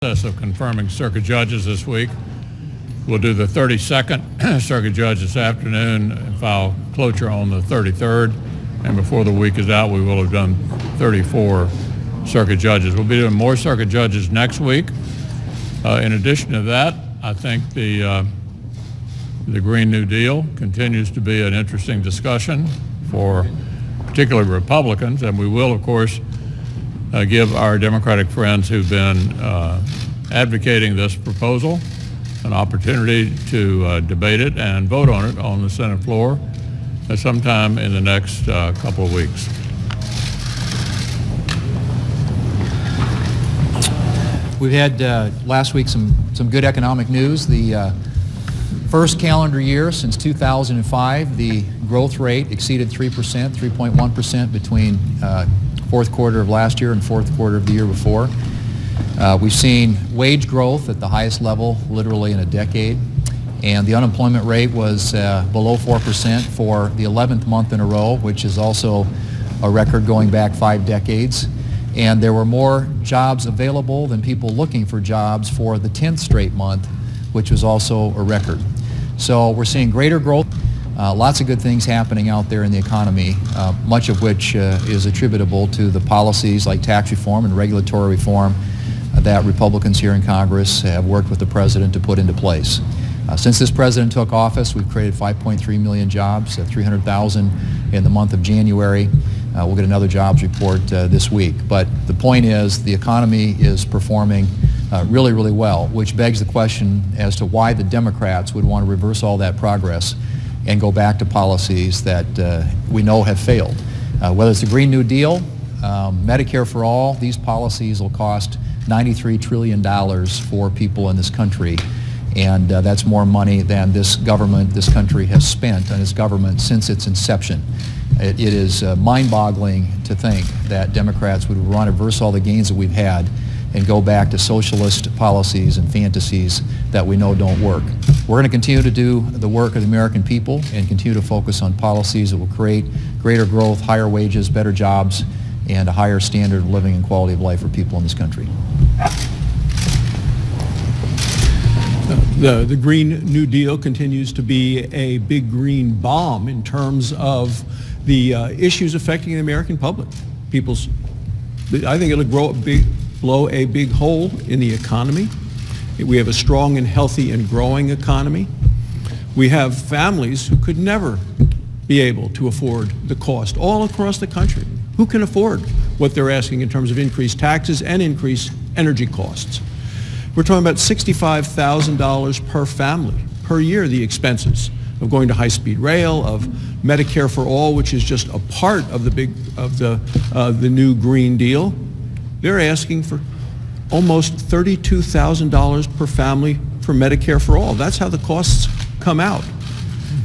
Process of confirming circuit judges this week. We'll do the 32nd circuit judge this afternoon and file cloture on the 33rd. And before the week is out, we will have done 34 circuit judges. We'll be doing more circuit judges next week. In addition to that, I think the Green New Deal continues to be an interesting discussion for particularly Republicans, and we will, of course, give our Democratic friends who've been advocating this proposal an opportunity to debate it and vote on it on the Senate floor sometime in the next couple of weeks. We've had last week some good economic news. The first calendar year since 2005, the growth rate exceeded 3%, 3.1% between fourth quarter of last year and fourth quarter of the year before. We've seen wage growth at the highest level literally in a decade, and the unemployment rate was below 4% for the 11th month in a row, which is also a record going back 5 decades. And there were more jobs available than people looking for jobs for the 10th straight month, which was also a record. So we're seeing greater growth. Lots of good things happening out there in the economy, much of which is attributable to the policies like tax reform and regulatory reform that Republicans here in Congress have worked with the president to put into place. Since this president took office, we've created 5.3 million jobs, 300,000 in the month of January. We'll get another jobs report this week. But the point is the economy is performing really, really well, which begs the question as to why the Democrats would want to reverse all that progress and go back to policies that we know have failed. Whether it's the Green New Deal, Medicare for all, these policies will cost $93 trillion for people in this country. And that's more money than this government, this country has spent on its government since its inception. It is mind-boggling to think that Democrats would want to reverse all the gains that we've had and go back to socialist policies and fantasies that we know don't work. We're going to continue to do the work of the American people and continue to focus on policies that will create greater growth, higher wages, better jobs, and a higher standard of living and quality of life for people in this country. The Green New Deal continues to be a big green bomb in terms of the issues affecting the American public. I think it'll blow a big hole in the economy. We have a strong and healthy and growing economy. We have families who could never be able to afford the cost all across the country. Who can afford what they're asking in terms of increased taxes and increased energy costs? We're talking about $65,000 per family per year, the expenses of going to high-speed rail, of Medicare for all, which is just a part of the new Green Deal. They're asking for almost $32,000 per family for Medicare for all. That's how the costs come out.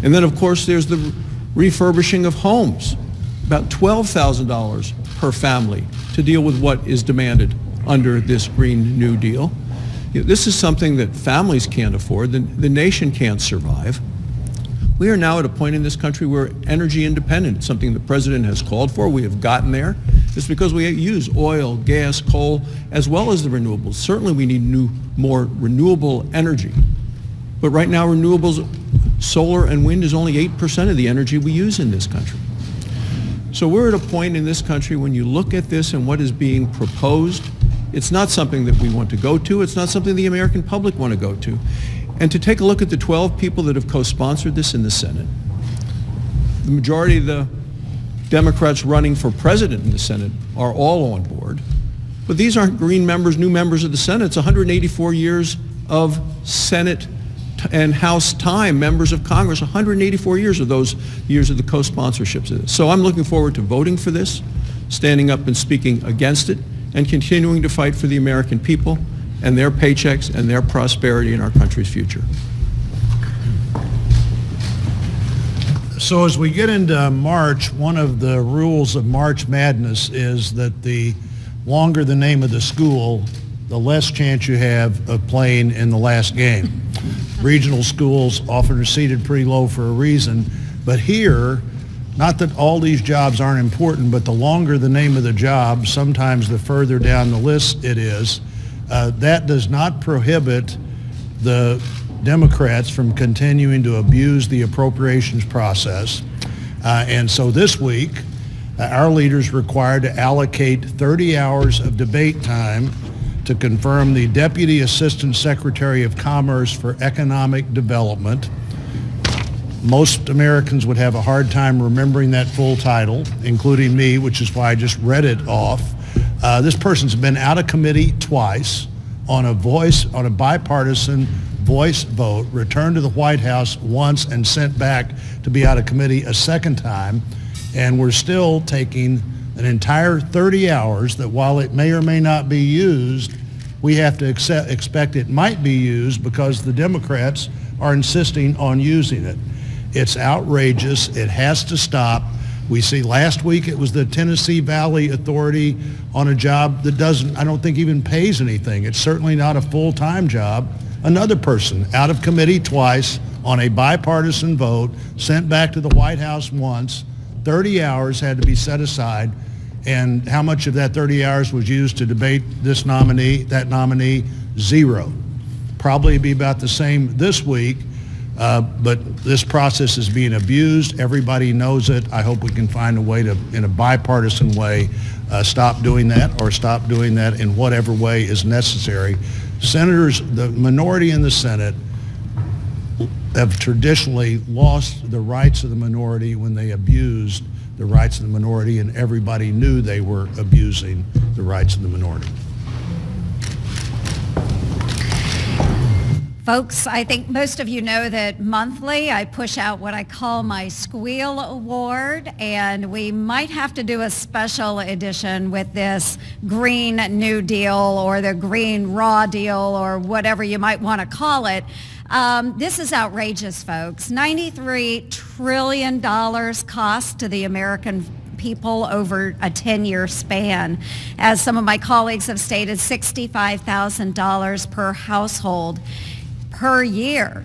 And then, of course, there's the refurbishing of homes, about $12,000 per family to deal with what is demanded under this Green New Deal. This is something that families can't afford, the nation can't survive. We are now at a point in this country where energy independent, something the president has called for, we have gotten there. It's because we use oil, gas, coal, as well as the renewables. Certainly we need more renewable energy. But right now renewables, solar and wind is only 8% of the energy we use in this country. So we're at a point in this country when you look at this and what is being proposed, it's not something that we want to go to. It's not something the American public want to go to. And to take a look at the 12 people that have co-sponsored this in the Senate, the majority of the Democrats running for president in the Senate are all on board. But these aren't green members, new members of the Senate. It's 184 years of Senate and House time, members of Congress, 184 years of those years of the co-sponsorships of this. So I'm looking forward to voting for this, standing up and speaking against it, and continuing to fight for the American people and their paychecks and their prosperity in our country's future. So as we get into March, one of the rules of March Madness is that the longer the name of the school, the less chance you have of playing in the last game. Regional schools often are seated pretty low for a reason, but here, not that all these jobs aren't important, but the longer the name of the job, sometimes the further down the list it is, That does not prohibit the Democrats from continuing to abuse the appropriations process. And so this week, our leaders required to allocate 30 hours of debate time to confirm the Deputy Assistant Secretary of Commerce for Economic Development. Most Americans would have a hard time remembering that full title, including me, which is why I just read it off. This person's been out of committee twice on a bipartisan voice vote, returned to the White House once and sent back to be out of committee a second time. And we're still taking an entire 30 hours that, while it may or may not be used, we have to expect it might be used because the Democrats are insisting on using it. It's outrageous. It has to stop. We see last week it was the Tennessee Valley Authority on a job that I don't think even pays anything. It's certainly not a full-time job. Another person out of committee twice on a bipartisan vote, sent back to the White House once. 30 hours had to be set aside. And how much of that 30 hours was used to debate this nominee, that nominee? Zero. Probably be about the same this week, but this process is being abused. Everybody knows it. I hope we can find a way to, in a bipartisan way, stop doing that, or stop doing that in whatever way is necessary. Senators, the minority in the Senate, have traditionally lost the rights of the minority when they abused the rights of the minority, and everybody knew they were abusing the rights of the minority. Folks, I think most of you know that monthly I push out what I call my Squeal Award, and we might have to do a special edition with this Green New Deal or the Green Raw Deal or whatever you might want to call it. This is outrageous, folks. $93 trillion cost to the American people over a 10-year span. As some of my colleagues have stated, $65,000 per household per year.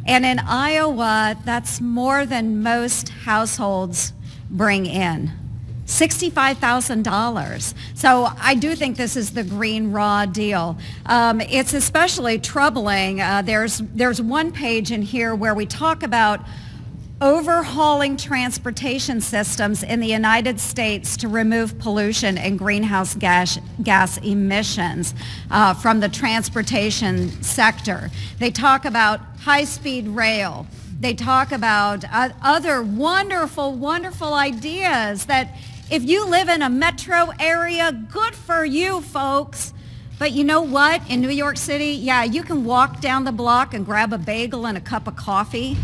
And in Iowa, that's more than most households bring in. $65,000. So I do think this is the Green Raw Deal. It's especially troubling. There's one page in here where we talk about overhauling transportation systems in the United States to remove pollution and greenhouse gas emissions from the transportation sector. They talk about high-speed rail. They talk about other wonderful, wonderful ideas that if you live in a metro area, good for you, folks. But you know what? In New York City, yeah, you can walk down the block and grab a bagel and a cup of coffee.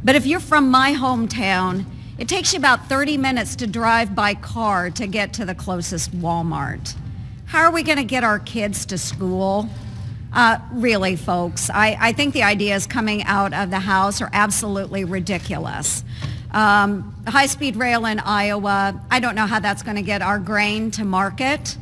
But if you're from my hometown, it takes you about 30 minutes to drive by car to get to the closest Walmart. How are we going to get our kids to school? Really, folks, I think the ideas coming out of the House are absolutely ridiculous. High-speed rail in Iowa, I don't know how that's going to get our grain to market.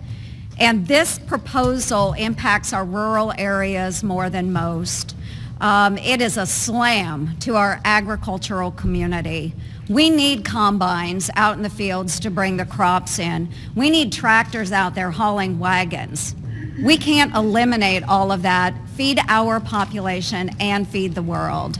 And this proposal impacts our rural areas more than most. It is a slam to our agricultural community. We need combines out in the fields to bring the crops in. We need tractors out there hauling wagons. We can't eliminate all of that, feed our population, and feed the world.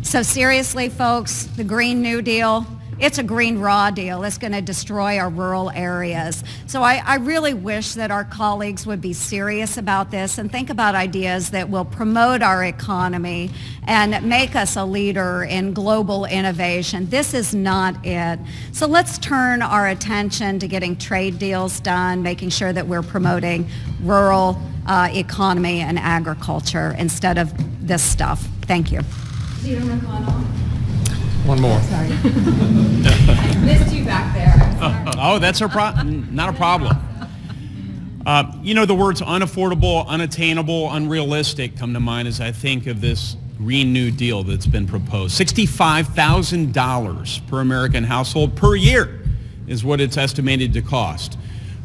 So seriously, folks, the Green New Deal, it's a Green Raw Deal. It's going to destroy our rural areas. So I really wish that our colleagues would be serious about this and think about ideas that will promote our economy and make us a leader in global innovation. This is not it. So let's turn our attention to getting trade deals done, making sure that we're promoting rural economy and agriculture instead of this stuff. Thank you. Mitch McConnell. One more. Sorry. Missed you back there. I'm sorry. Oh, that's not a problem. The words unaffordable, unattainable, unrealistic come to mind as I think of this Green New Deal that's been proposed. $65,000 per American household per year is what it's estimated to cost.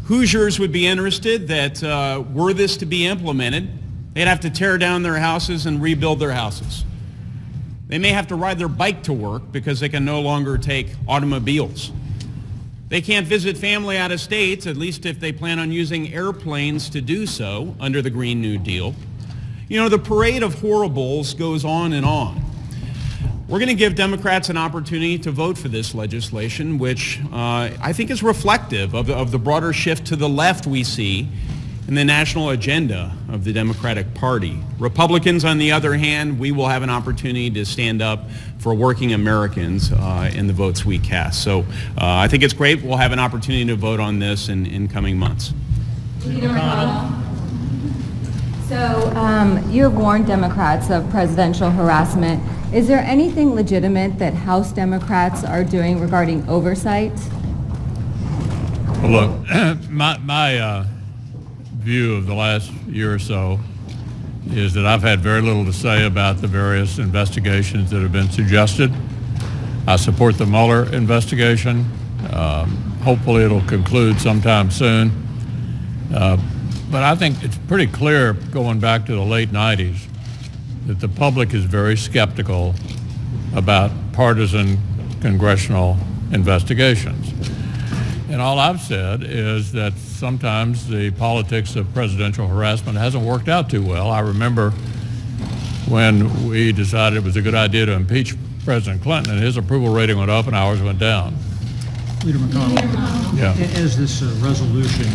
Hoosiers would be interested that were this to be implemented, they'd have to tear down their houses and rebuild their houses. They may have to ride their bike to work because they can no longer take automobiles. They can't visit family out of state, at least if they plan on using airplanes to do so under the Green New Deal. You know, the parade of horribles goes on and on. We're going to give Democrats an opportunity to vote for this legislation, which I think is reflective of the broader shift to the left we see in the national agenda of the Democratic Party. Republicans, on the other hand, we will have an opportunity to stand up for working Americans in the votes we cast. So I think it's great. We'll have an opportunity to vote on this in coming months. Leader McConnell. So you have warned Democrats of presidential harassment. Is there anything legitimate that House Democrats are doing regarding oversight? Well, look, my view of the last year or so is that I've had very little to say about the various investigations that have been suggested. I support the Mueller investigation. Hopefully it'll conclude sometime soon. But I think it's pretty clear, going back to the late 90s, that the public is very skeptical about partisan congressional investigations. And all I've said is that sometimes the politics of presidential harassment hasn't worked out too well. I remember when we decided it was a good idea to impeach President Clinton, and his approval rating went up and ours went down. Leader McConnell, Yeah. as this resolution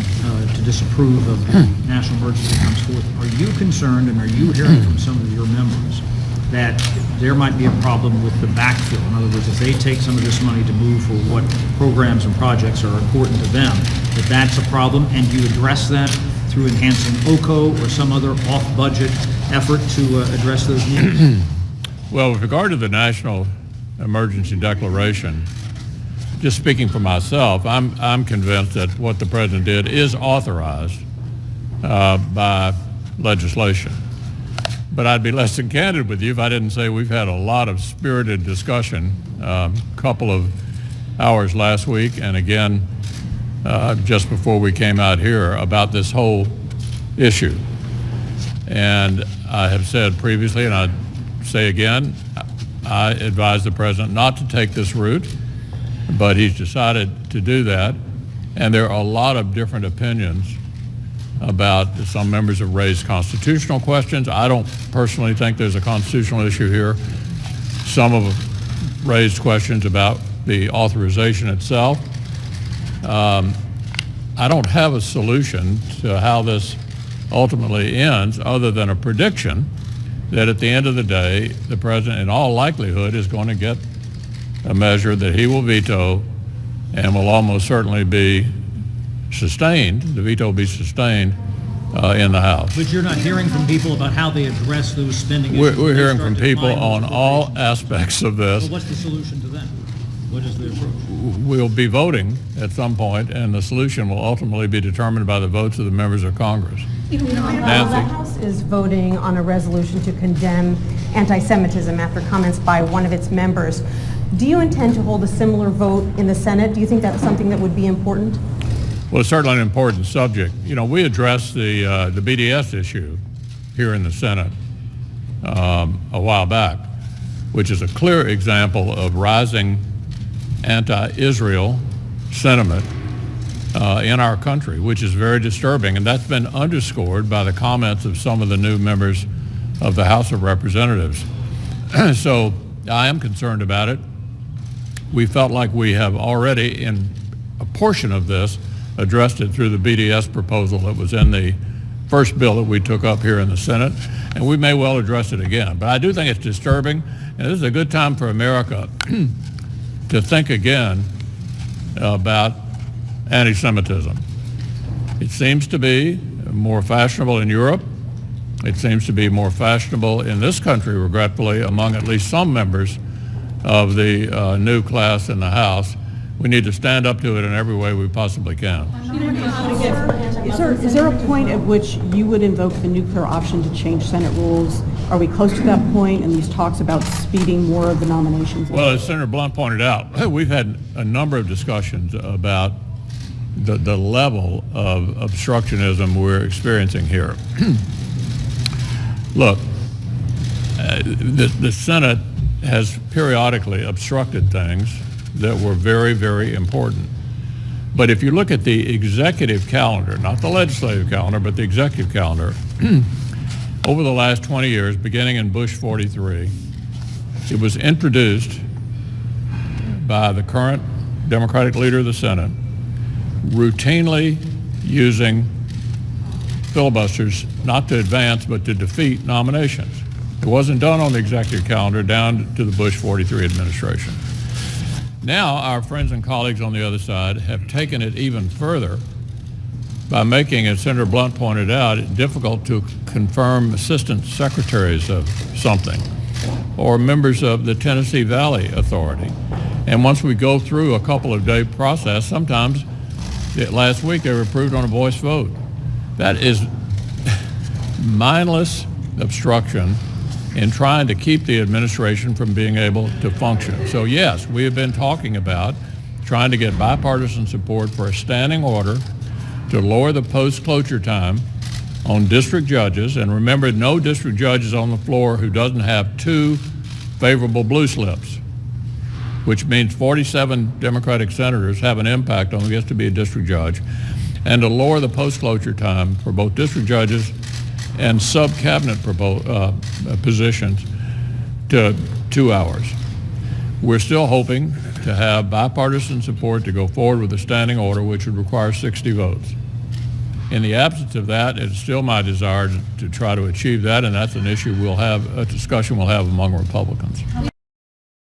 to disapprove of the national emergency comes forth, are you concerned and are you hearing from some of your members that there might be a problem with the backfill? In other words, if they take some of this money to move for what programs and projects are important to them, that that's a problem, and you address that through enhancing OCO or some other off-budget effort to address those needs? Well, with regard to the national emergency declaration, just speaking for myself, I'm convinced that what the president did is authorized by legislation. But I'd be less than candid with you if I didn't say we've had a lot of spirited discussion, a couple of hours last week and again just before we came out here about this whole issue. And I have said previously, and I say again, I advise the president not to take this route, but he's decided to do that. And there are a lot of different opinions about, some members have raised constitutional questions. I don't personally think there's a constitutional issue here. Some have raised questions about the authorization itself. I don't have a solution to how this ultimately ends other than a prediction that at the end of the day, the president in all likelihood is going to get a measure that he will veto and will almost certainly be sustained, the veto will be sustained in the House. But you're not hearing from people about how they address those spending issues? We're hearing from people on all aspects of this. Well, what's the solution to that? What is the approach? We'll be voting at some point, and the solution will ultimately be determined by the votes of the members of Congress. The Nancy? House is voting on a resolution to condemn anti-Semitism after comments by one of its members. Do you intend to hold a similar vote in the Senate? Do you think that's something that would be important? Well, it's certainly an important subject. You know, we addressed the BDS issue here in the Senate a while back, which is a clear example of rising anti-Israel sentiment in our country, which is very disturbing. And that's been underscored by the comments of some of the new members of the House of Representatives. So I am concerned about it. We felt like we have already, in a portion of this, addressed it through the BDS proposal that was in the first bill that we took up here in the Senate, and we may well address it again. But I do think it's disturbing, and this is a good time for America to think again about anti-Semitism. It seems to be more fashionable in Europe. It seems to be more fashionable in this country, regretfully, among at least some members of the new class in the House. We need to stand up to it in every way we possibly can. Is there a point at which you would invoke the nuclear option to change Senate rules? Are we close to that point in these talks about speeding more of the nominations? Well, as Senator Blunt pointed out, we've had a number of discussions about the level of obstructionism we're experiencing here. Look, the Senate has periodically obstructed things that were very, very important. But if you look at the executive calendar, not the legislative calendar, but the executive calendar, over the last 20 years, beginning in Bush 43, it was introduced by the current Democratic leader of the Senate, routinely using filibusters not to advance but to defeat nominations. It wasn't done on the executive calendar down to the Bush 43 administration. Now our friends and colleagues on the other side have taken it even further by making, as Senator Blunt pointed out, it difficult to confirm assistant secretaries of something or members of the Tennessee Valley Authority. And once we go through a couple of day process, sometimes last week they were approved on a voice vote. That is mindless obstruction in trying to keep the administration from being able to function. So yes, we have been talking about trying to get bipartisan support for a standing order to lower the post-cloture time on district judges. And remember, no district judge is on the floor who doesn't have 2 favorable blue slips, which means 47 Democratic senators have an impact on who gets to be a district judge, and to lower the post-cloture time for both district judges and sub-cabinet positions to 2 hours. We're still hoping to have bipartisan support to go forward with a standing order, which would require 60 votes. In the absence of that, it's still my desire to try to achieve that, and that's an issue we'll have, a discussion we'll have among Republicans. We